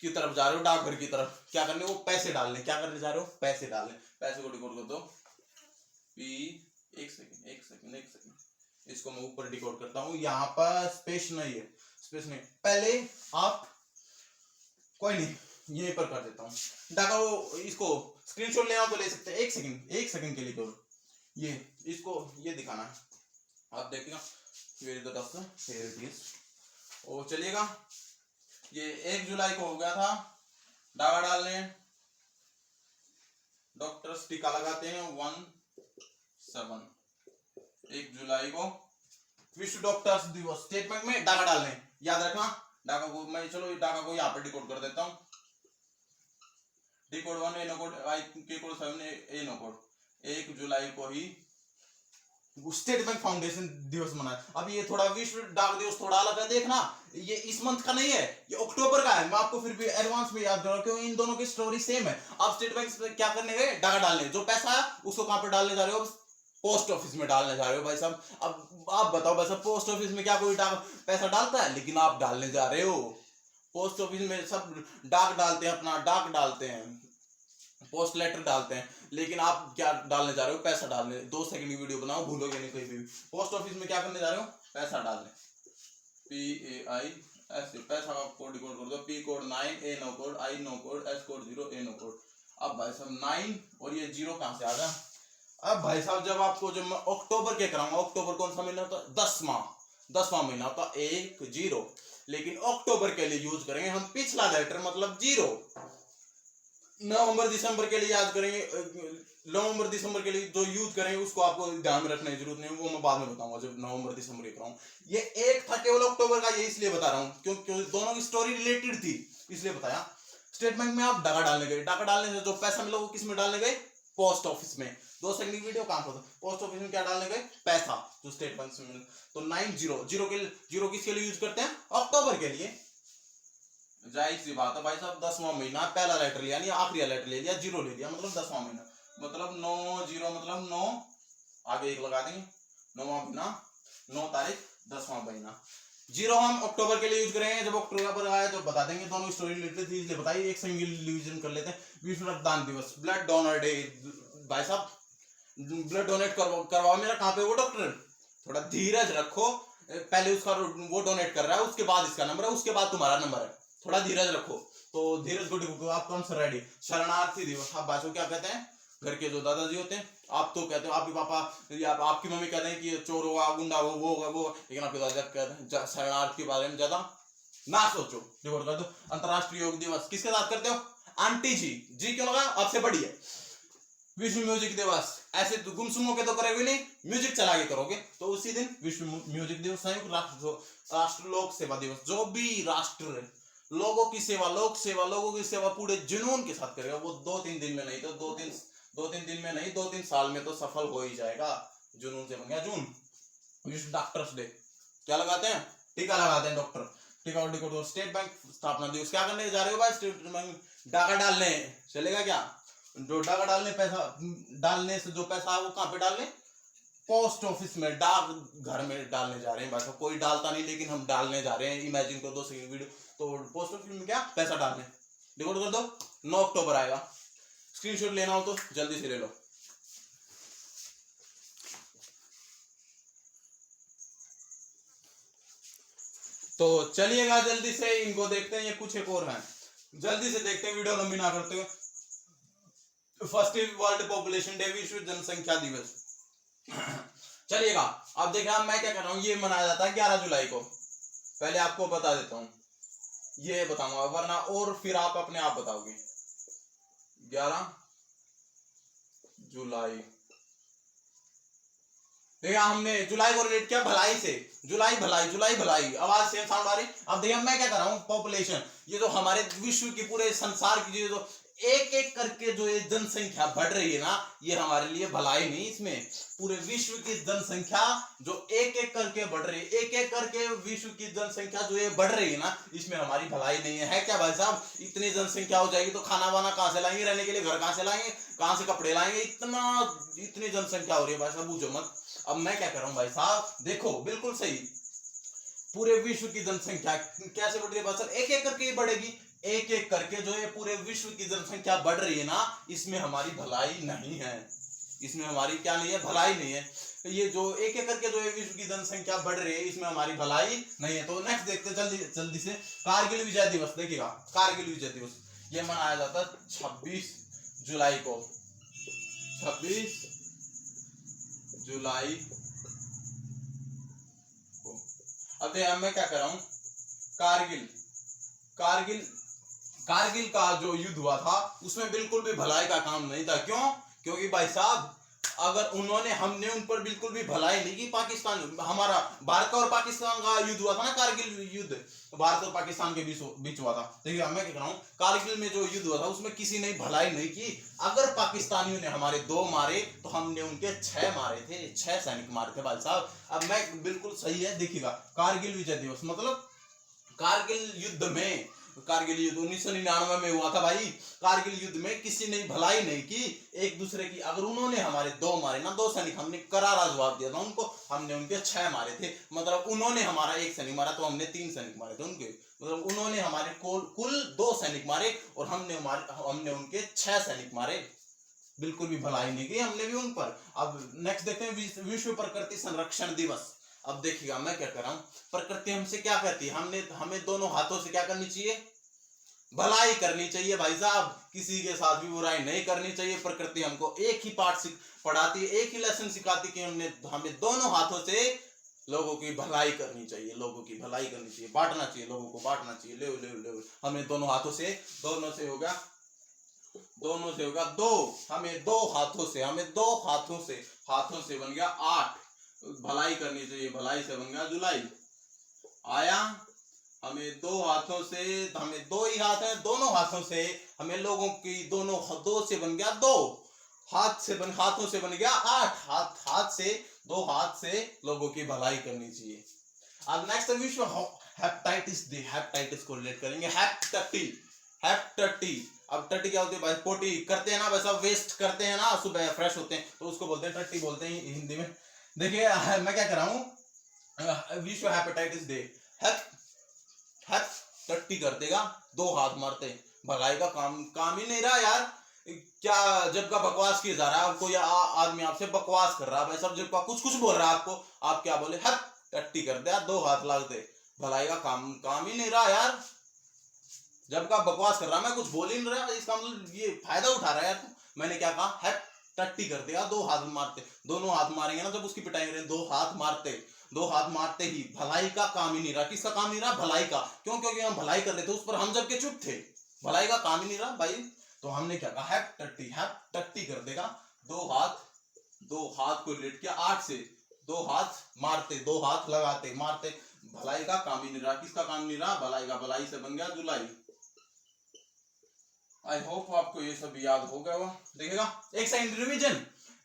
की तरफ जा रहे हो, डाकघर की तरफ, क्या करने, वो पैसे डालने, क्या करने जा रहे हो, पैसे डालने। पैसे को डिकोड कर दो, पी, एक सेकंड, इसको मैं ऊपर डिकोड करता हूं, यहाँ पर स्पेस नहीं है, स्पेस नहीं, पहले आप, कोई नहीं यहीं पर कर देता हूँ डाका। वो इसको स्क्रीनशॉट लेना तो ले सकते हैं, एक सेकंड के लिए केवल, ये इसको ये दिखाना है, आप देखिएगा, वो चलिएगा। ये 1 जुलाई को हो गया था डाका डालने, डॉक्टर्स टीका लगाते हैं 1 जुलाई को विश्व डॉक्टर्स दिवस, स्टेटमेंट में डाका डालने, याद रखना। डाका को मैं, चलो डाका को यहाँ पर डिकोड कर देता हूँ, डिकोड 1 ए नो कोड, आई के कोड 7 ए नो कोड, 1 जुलाई को ही स्टेट बैंक फाउंडेशन दिवस मनाया। अब ये थोड़ा विश्व डाक दिवस थोड़ा अलग है, देखना ये इस मंथ का नहीं है, ये अक्टूबर का है। मैं आपको फिर भी एडवांस में याद करूँ क्योंकि इन दोनों की स्टोरी सेम है। आप स्टेट बैंक से क्या करने गए, डाका डालने, जो पैसा है उसको कहां पर डालने जा रहे हो, पोस्ट ऑफिस में डालने जा रहे हो भाई साहब। अब आप बताओ भाई साहब, पोस्ट ऑफिस में क्या कोई पैसा डालता है, लेकिन आप डालने जा रहे हो। पोस्ट ऑफिस में सब डाक डालते हैं, अपना डाक डालते हैं, पोस्ट लेटर डालते हैं, लेकिन आप क्या डालने जा रहे हो, पैसा डालने। 2 सेकंड की वीडियो बनाओ, भूलोगे नहीं कहीं भी। पोस्ट ऑफिस में क्या करने जा रहे हो, पैसा डालने, PAI, पैसा का कोड डिकोड कर दो, P code 9, A no code, I no code, S code 0, A no code. अब भाई साहब 9 और ये 0 कहां से आ गया। अब भाई साहब जब आपको, जब मैं अक्टूबर के कराऊंगा, अक्टूबर कौन सा महीना होता है, 10वां महीना होता, 1 0, लेकिन अक्टूबर के लिए यूज करेंगे हम पिछला लेटर, मतलब 0। नवंबर दिसंबर के लिए याद करेंगे, नवंबर दिसंबर के लिए जो यूज करेंगे उसको आपको ध्यान में रखने की जरूरत नहीं, वो मैं बाद में बताऊंगा जब नवंबर दिसंबर कराऊं। ये एक था केवल अक्टूबर का, ये इसलिए बता रहा हूं क्योंकि दोनों की स्टोरी रिलेटेड थी, इसलिए बताया। स्टेट बैंक में आप डाका डालने गए, डाका डालने से जो पैसा मिला वो किस में डालने गए, पोस्ट ऑफिस में। 2 सेकंड की वीडियो कहां पर, पोस्ट ऑफिस में क्या डालने गए, पैसा जो स्टेट बैंक से मिला। तो 9 0 किसके लिए यूज करते हैं, अक्टूबर के लिए। जाहिर सी बात है भाई साहब, 10वां महीना, पहला लेटर लिया नहीं, आखिरी लेटर ले लिया, 0 ले लिया, मतलब 10वां महीना, मतलब 9 0 मतलब 9, आगे 1 लगा देंगे, 9वां महीना, 9 तारीख, 10वां महीना। 0 हम अक्टूबर के लिए यूज करेंगे, जब अक्टूबर आया तो बता देंगे, दोनों स्टोरी रिलेटेड थी इसलिए बताइए। एक सिंगल रिवीजन कर लेते हैं, विश्व रक्तदान दिवस, ब्लड डोनर डे। भाई साहब ब्लड डोनेट करवाओ मेरा, कहां पे वो डॉक्टर, थोड़ा धीरज रखो, पहले उसका वो डोनेट कर रहा है, उसके बाद इसका नंबर है, उसके बाद तुम्हारा नंबर है, थोड़ा धीरज रखो। तो धीरज को आप कौन सा रेडी, शरणार्थी दिवस। आप बाजू क्या कहते हैं, घर के जो दादाजी होते हैं, आप तो कहते हो, आपके पापा या आपकी मम्मी कहते हैं कि चोर होगा, गुंडा हो, वो होगा, वो, लेकिन आपके दादा कहते हैं शरणार्थी के बारे में ज्यादा ना सोचो, रिकॉर्ड कर दो। अंतरराष्ट्रीय योग दिवस किसके साथ करते हो, आंटी जी, जी क्यों लगा, आपसे बड़ी है। विश्व म्यूजिक दिवस, ऐसे तो गुमसुम होके तो करोगे नहीं, म्यूजिक चला के करोगे, तो उसी दिन विश्व म्यूजिक दिवस। संयुक्त राष्ट्र लोक सेवा दिवस, जो भी राष्ट्र लोगों की सेवा, लोगों की सेवा पूरे जुनून के साथ करेगा, वो 2-3 दिन में नहीं तो 2-3 दिन में नहीं, 2-3 साल में तो सफल हो ही जाएगा। जुनून से बन गया जून। विश्व डॉक्टर्स डे, क्या लगाते हैं, टीका लगाते हैं डॉक्टर, टीका और टीका। स्टेट बैंक स्थापना दिवस, क्या करने जा रहे हो भाई, स्टेट बैंक डाका डालने, चलेगा क्या, जो डाका डालने, पैसा डालने से जो पैसा है वो कहां पे डालने, पोस्ट ऑफिस में, डाक घर में डालने जा रहे हैं। भाई कोई डालता नहीं, लेकिन हम डालने जा रहे हैं, इमेजिन को 2 सेकंड वीडियो। तो पोस्ट ऑफिस में क्या, पैसा डालने, रिकॉर्ड कर दो, 9 अक्टूबर आएगा। स्क्रीनशॉट लेना हो तो जल्दी से ले लो। तो चलिएगा जल्दी से इनको देखते हैं, ये कुछ एक और है, जल्दी से देखते हैं, वीडियो लंबी ना करते हुए। फर्स्ट वर्ल्ड पॉपुलेशन डे, विश्व जनसंख्या दिवस। चलिएगा अब देखिए मैं क्या कर रहा हूँ, ये मनाया जाता है 11 जुलाई को, पहले आपको बता देता हूँ, ये बताऊंगा वरना और फिर आप अपने आप बताओगे। 11 जुलाई, देखिए हमने जुलाई को रिलेट किया भलाई से, जुलाई भलाई, जुलाई भलाई, आवाज सेम साउंड आ रही। अब देखिए मैं क्या कर रहा हूँ, पॉपुलेशन, ये जो हमारे विश्व की पूरे संसार की जो एक एक करके जो ये जनसंख्या बढ़ रही है ना, ये हमारे लिए भलाई नहीं, इसमें पूरे विश्व की जनसंख्या जो एक एक करके बढ़ रही है, एक एक करके विश्व की जनसंख्या जो ये बढ़ रही है ना, इसमें हमारी भलाई नहीं है क्या भाई साहब? इतनी जनसंख्या हो जाएगी तो खाना वाना कहां से लाएंगे, रहने के लिए घर कहां से लाएंगे, कहां से कपड़े लाएंगे, इतनी जनसंख्या हो रही है भाई साहब, पूछो मत। अब मैं क्या कर रहा हूं भाई साहब, देखो बिल्कुल सही, पूरे विश्व की जनसंख्या कैसे बढ़ रही है भाई साहब, एक एक करके बढ़ेगी, एक एक करके जो है पूरे विश्व की जनसंख्या बढ़ रही है ना, इसमें हमारी भलाई नहीं है, इसमें हमारी क्या नहीं है, भलाई नहीं है। ये जो एक एक करके जो है विश्व की जनसंख्या बढ़ रही है, इसमें हमारी भलाई नहीं है। तो नेक्स्ट देखते हैं जल्दी जल्दी से, कारगिल विजय दिवस। देखिएगा कारगिल विजय दिवस ये मनाया जाता है 26 जुलाई को, 26 जुलाई को। अब मैं क्या कर रहा हूं, कारगिल, कारगिल कारगिल का जो युद्ध हुआ था उसमें बिल्कुल भी भलाई का काम नहीं था। क्यों? क्योंकि भाई साहब अगर उन्होंने, हमने उन पर बिल्कुल भी भलाई नहीं की। पाकिस्तान, हमारा भारत और पाकिस्तान का युद्ध हुआ था ना, कारगिल युद्ध भारत और पाकिस्तान के बीच हुआ था। देखिए मैं क्या कह रहा हूँ, कारगिल में जो युद्ध हुआ था उसमें किसी ने भलाई नहीं की। अगर पाकिस्तानियों ने हमारे 2 मारे तो हमने उनके 6 मारे थे, 6 सैनिक मारे थे भाई साहब। अब मैं बिल्कुल सही है, देखिएगा कारगिल विजय दिवस मतलब कारगिल युद्ध में, कारगिल युद्ध 1999 में हुआ था भाई। कारगिल युद्ध में किसी ने भलाई नहीं की एक दूसरे की। अगर उन्होंने हमारे 2 मारे ना, 2 सैनिक, हमने करारा जवाब दिया था उनको, हमने उनके 6 मारे थे। मतलब उन्होंने हमारा 1 सैनिक मारा तो हमने 3 सैनिक मारे थे उनके, मतलब उन्होंने हमारे कुल 2 सैनिक मारे और हमने उनके 6 सैनिक मारे। बिल्कुल भी भलाई नहीं की हमने भी उन पर। अब नेक्स्ट देखते हैं विश्व प्रकृति संरक्षण दिवस। अब देखिएगा मैं क्या कर रहा हूं, प्रकृति हमसे क्या कहती है, हमें दोनों हाथों से क्या करनी चाहिए, भलाई करनी चाहिए भाई साहब, किसी के साथ भी बुराई नहीं करनी चाहिए। प्रकृति हमको एक ही पाठ पढ़ाती है, एक ही लेसन सिखाती कि हमें दोनों हाथों से लोगों की भलाई करनी चाहिए, लोगों की भलाई करनी चाहिए, बांटना चाहिए, लोगों को बांटना चाहिए। ले ले ले हमें दोनों हाथों से, दोनों से होगा दो, हमें 2 हाथों से, हाथों से बन गया 8, भलाई करनी चाहिए, भलाई से बन गया जुलाई आया। हमें 2 हाथों से, हमें 2 ही हाथ है, दोनों हाथों से हमें लोगों की, दोनों 2 से बन गया 2, हाथों से बन गया 8, हाथ से, 2 हाथ से लोगों की भलाई करनी चाहिए। अब नेक्स्ट विश्व हेपेटाइटिस डे, हेपेटाइटिस को रिलेट करेंगे, हेपेटाइटिस। अब टट्टी क्या होती है भाई, पोटी करते हैं ना वैसा, वेस्ट करते हैं ना, सुबह फ्रेश होते हैं तो उसको बोलते हैं टट्टी, बोलते हैं हिंदी में। देखिए मैं क्या कर रहा हूँ, विश्व हेपेटाइटिस डे, टट्टी कर देगा, 2 हाथ मारते, भलाई का काम ही नहीं रहा यार। क्या जब का बकवास किया जा रहा है, आपको या आदमी आपसे बकवास कर रहा है भाई साहब, जब का कुछ बोल रहा है आपको, आप क्या बोले, टट्टी कर दिया, 2 हाथ लगते, भलाई का काम ही नहीं रहा यार। जब का बकवास कर रहा, मैं कुछ बोल ही नहीं रहा, इसका मतलब ये फायदा उठा रहा है यार। मैंने क्या कहा, टट्टी कर दिया, 2 हाथ मारते, दोनों हाथ मारेंगे ना जब उसकी पिटाई करें, 2 हाथ मारते ही, भलाई का काम ही नहीं रहा। किसका काम नहीं रहा, भलाई का। क्यों? क्योंकि हम भलाई कर रहे थे, उस पर हम जब के चुप थे, भलाई का काम ही नहीं रहा भाई। तो हमने क्या कहा, टट्टी कर देगा, 2 हाथ को रिलेट किया 8 से, 2 हाथ मारते, 2 हाथ लगाते, मारते, भलाई का काम ही नहीं रहा। किसका काम नहीं रहा, भलाई का, भलाई से बन गया जुलाई। आई होप आपको ये सब याद हो गया होगा। देखिएगा एक सेकंड रिवीजन,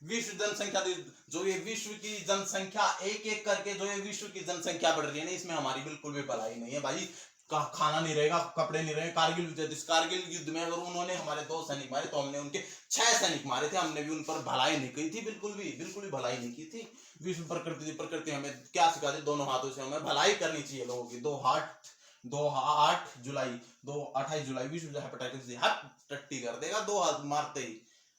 विश्व जनसंख्या, जो ये विश्व की जनसंख्या एक एक करके जो ये विश्व की जनसंख्या बढ़ रही है ना, इसमें हमारी बिल्कुल भी भलाई नहीं है भाई। खाना नहीं रहेगा, कपड़े नहीं रहेंगे। कारगिल युद्ध में अगर उन्होंने हमारे 2 सैनिक मारे तो हमने उनके 6 सैनिक मारे थे, हमने भी उन पर भलाई नहीं की थी, बिल्कुल भी भलाई नहीं की थी। विश्व प्रकृति हमें क्या सिखाती, दोनों हाथों से हमें भलाई करनी चाहिए लोगों की। 8 जुलाई 28 जुलाई विश्व हेपेटाइटिस डे, टट्टी कर देगा, 2 हाथ मारते ही,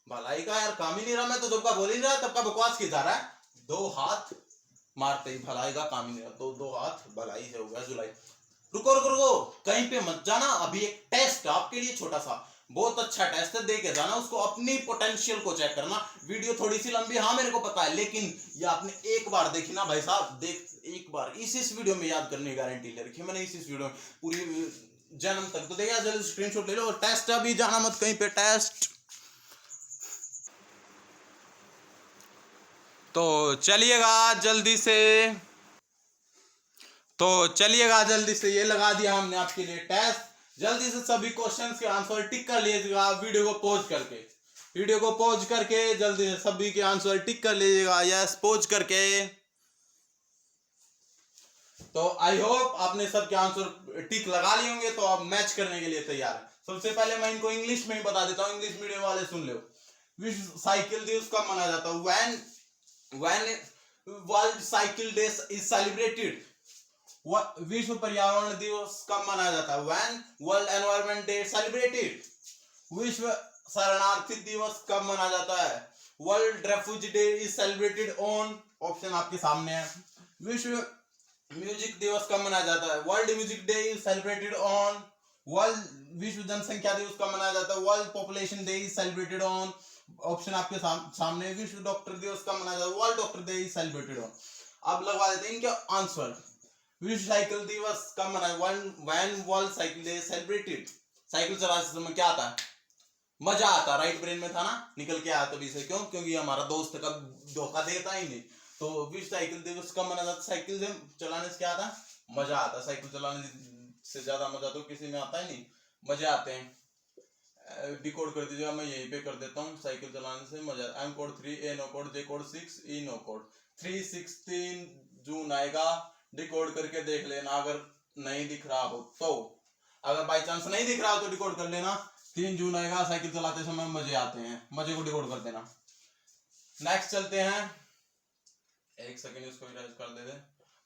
भलाई का यार काम ही नहीं रहा। मैं तो जब का बोल ही रहा, तब का बकवास किया जा रहा है, 2 हाथ मारते ही, भलाई का काम ही नहीं रहा। तो 2 हाथ भलाई से हो गया जुलाई। रुको कहीं पे मत जाना, अभी एक टेस्ट आपके लिए छोटा सा, बहुत अच्छा टेस्ट है, दे के जाना उसको, अपनी पोटेंशियल को चेक करना। वीडियो थोड़ी सी लंबी, हाँ मेरे को पता है, लेकिन ये आपने एक बार देखी ना भाई साहब, एक बार इस वीडियो में याद करने की गारंटी ले रखी मैंने, इस वीडियो में पूरी जन्म तक। तो देखिए जल्दी स्क्रीनशॉट ले लो, टेस्ट, अभी जाना मत कहीं पे, टेस्ट। तो चलिएगा जल्दी से, ये लगा दिया हमने आपके लिए टेस्ट। जल्दी से सभी क्वेश्चंस के आंसर टिक कर लीजिएगा वीडियो को पॉज करके, जल्दी से सभी के आंसर टिक कर लीजिएगा, यस पॉज करके। तो आई होप आपने सबके आंसर टिक लगा लिए होंगे, तो आप मैच करने के लिए तैयार है। सबसे पहले मैं इनको इंग्लिश में ही बता देता हूँ, इंग्लिश मीडियम वाले सुन लो। विश्व साइकिल दिवस कब मनाया जाता है? When world cycle day is celebrated. विश्व पर्यावरण दिवस कब मनाया जाता है? When world environment day celebrated. विश्व शरणार्थी दिवस कब मनाया जाता है? World refugee day is celebrated on, option आपके सामने है। विश्व म्यूजिक दिवस कब मनाया जाता है? World music day is celebrated on. World विश्व जनसंख्या दिवस कब मनाया जाता है? World population day is celebrated on, option आपके सामने। विश्व डॉक्टर दिवस कब मनाया जाता है? World doctor day is celebrated on. अब लगवा देते हैं इनके आंसर। विश्व साइकिल दिवस कब मनाया? When world cycle day celebrated. Cycle चलाते समय क्या आता है? मजा आता। राइट ब्रेन में था ना, निकल के आया तभी से। क्यों? क्योंकि हमारा दोस्त कब धोखा देता ही नहीं। तो विश्व साइकिल दिवस कब मनाया जाता है? साइकिल चलाने से क्या आता है? मजा आता। साइकिल चलाने से ज्यादा मजा तो किसी में आता ही नहीं, मजे आते हैं। डिकोड कर दीजिएगा, मैं यहीं पे कर देता हूँ। साइकिल चलाने से मजा। एम कोड 3, ए नो कोड, जे कोड 6, ई नो कोड। 3 जून आएगा, डिकोड करके देख लेना अगर नहीं दिख रहा हो तो। अगर बाई चांस नहीं दिख रहा हो तो डिकोड कर लेना। 3 जून आएगा, साइकिल चलाते समय मजे आते हैं, मजे को डिकोड कर देना। नेक्स्ट चलते हैं, एक सेकंड इसको इरेज कर दे।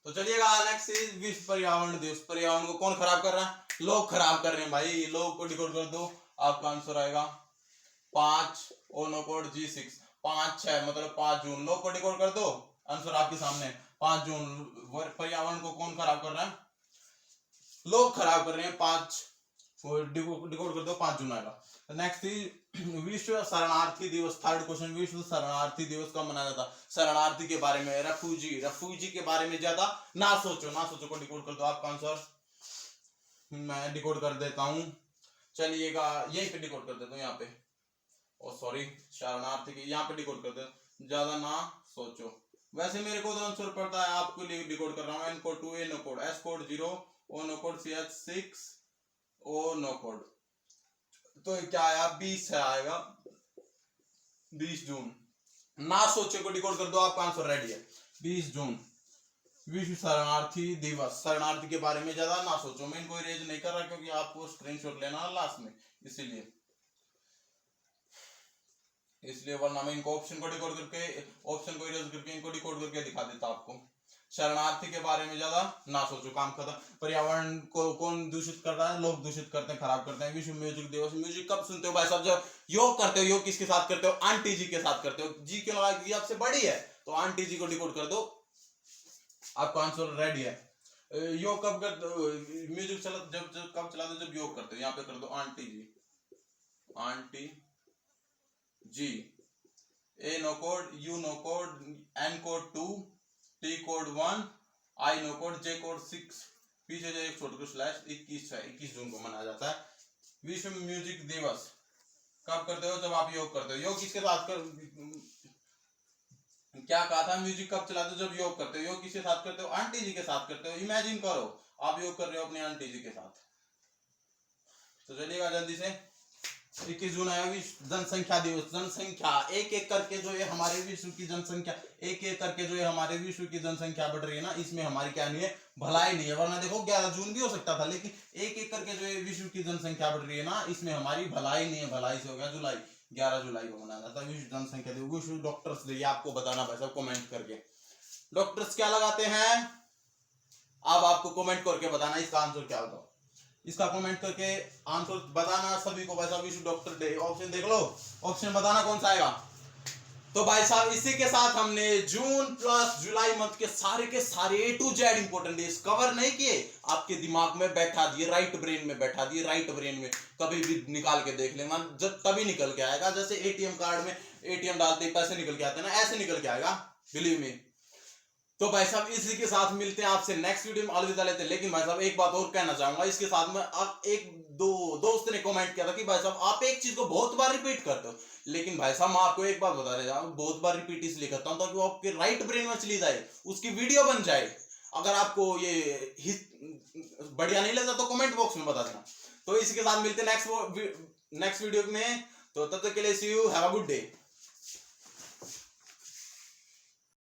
तो चलिएगा नेक्स्ट इज विश्व पर्यावरण दिवस। पर्यावरण को कौन खराब कर रहा है? लोग खराब कर रहे हैं भाई। लोग को डिकोड कर दो, आपका आंसर आएगा 5, ओ नो कोड G6, 5/6 मतलब 5 जून। लोग को डिकोड कर दो, आंसर आपके सामने 5 जून। पर्यावरण को कौन खराब कर रहा है? लोग खराब कर रहे हैं। 5 डिकोड कर दो, 5 जून आएगा। नेक्स्ट विश्व शरणार्थी दिवस, थर्ड क्वेश्चन। विश्व शरणार्थी दिवस कब मनाया जाता? शरणार्थी के बारे में, रेफ्यूजी के बारे में ज्यादा ना सोचो को डिकोड कर दो, आपका आंसर मैं डिकोड कर देता हूं। चलिएगा यहीं पे डिकोड कर देता हूं, यहाँ पे। ओ सॉरी, शरणार्थी के यहाँ पे डिकोड कर दो, ज्यादा ना सोचो। वैसे मेरे को तो आंसर पड़ता है, आपके लिए डिकोड कर रहा हूँ। N code 2, A no code, S code 0, O no code CH6, O no code. तो क्या आया? 20 है, आएगा 20 जून। ना सोचे को डिकोड कर दो, आपका आंसर रेडी है 20 जून। विश्व शरणार्थी दिवस, शरणार्थी के बारे में ज्यादा ना सोचो। मैं इनको इरेज नहीं कर रहा क्योंकि आपको स्क्रीनशॉट लेना है लास्ट में, इसलिए वरना मैं इनको ऑप्शन को डिकोड करके, ऑप्शन को इरेज करके इनको डिकोड करके दिखा देता आपको। शरणार्थी के बारे में ज्यादा ना सोचो, काम खत्म। पर्यावरण को कौन दूषित कर रहा है? लोग दूषित करते हैं, खराब करते हैं। विश्व म्यूजिक दिवस, म्यूजिक कब सुनते हो भाई साहब? जब योग करते हो। योग किसके साथ करते हो? आंटी जी के साथ करते हो। जी क्यों लगा? क्योंकि आपसे बड़ी है, तो आंटी जी को डिकोड कर दो, आपका आंसर रेडी है। योग कब करते हो? म्यूजिक चला जब कब चलाते हो? जब योग करते हो। यहाँ पे कर दो aunty ji. A no code, U no code, N code 2, T code 1, I no code, J code 6, पीछे जो एक छोटे स्लैश 21 जून को मनाया जाता है। विश्व म्यूजिक दिवस कब करते हो? जब आप योग करते हो। योग किसके साथ क्या कहा था? म्यूजिक कब चलाते हो? जब योग करते हो। योग किसके साथ करते हो? आंटी जी के साथ करते हो। इमेजिन करो आप योग कर रहे हो अपनी आंटी जी के साथ। तो चलिएगा जल्दी से, 21 जून आया विश्व जनसंख्या दिवस। जनसंख्या एक एक करके जो है हमारे विश्व की जनसंख्या, एक एक करके जो है हमारे विश्व की जनसंख्या बढ़ रही है ना, इसमें हमारी क्या नहीं है? भलाई नहीं है। वरना देखो 11 जून भी हो सकता था, लेकिन एक एक करके जो है विश्व की जनसंख्या बढ़ रही है ना, इसमें हमारी भलाई नहीं है। भलाई से हो गया जुलाई, 11 जुलाई को मनाया जाता है विश्व जनसंख्या दिवस। विश्व डॉक्टर्स डे, आपको बताना भाई साहब कमेंट करके, डॉक्टर्स क्या लगाते हैं? अब आपको कमेंट करके बताना इसका आंसर क्या होगा। इसका कमेंट करके आंसर बताना सभी को भाई साहब। विश्व डॉक्टर डे, ऑप्शन देख लो, ऑप्शन बताना कौन सा आएगा। तो भाई साहब इसी के साथ हमने जून प्लस जुलाई मंथ के सारे A to Z important days cover नहीं किए, आपके दिमाग में बैठा दिए, राइट ब्रेन में बैठा दिए। राइट ब्रेन में कभी भी निकाल के देख लेना, जब तभी निकल के आएगा। जैसे ATM कार्ड में ATM डालते ही पैसे निकल के आते हैं ना, ऐसे निकल के आएगा, बिलीव मी। तो भाई साहब इसी के साथ मिलते हैं आपसे नेक्स्ट वीडियो में, अलविदा लेते हैं। लेकिन भाई साहब एक बात और कहना चाहूंगा इसके साथ में, आप एक दो दोस्त ने कमेंट किया था कि भाई साहब आप एक चीज को बहुत बार रिपीट करते हो, लेकिन भाई साहब मैं आपको एक बात बता रहा हूँ, बहुत बार रिपीट इसलिए करता हूँ ताकि वो आपके राइट ब्रेन में चली जाए, उसकी वीडियो बन जाए। अगर आपको ये बढ़िया नहीं लगता तो कमेंट बॉक्स में बता देना। तो इसी के साथ मिलते हैं नेक्स्ट वीडियो में, तो तब तक के लिए see you, have a good day.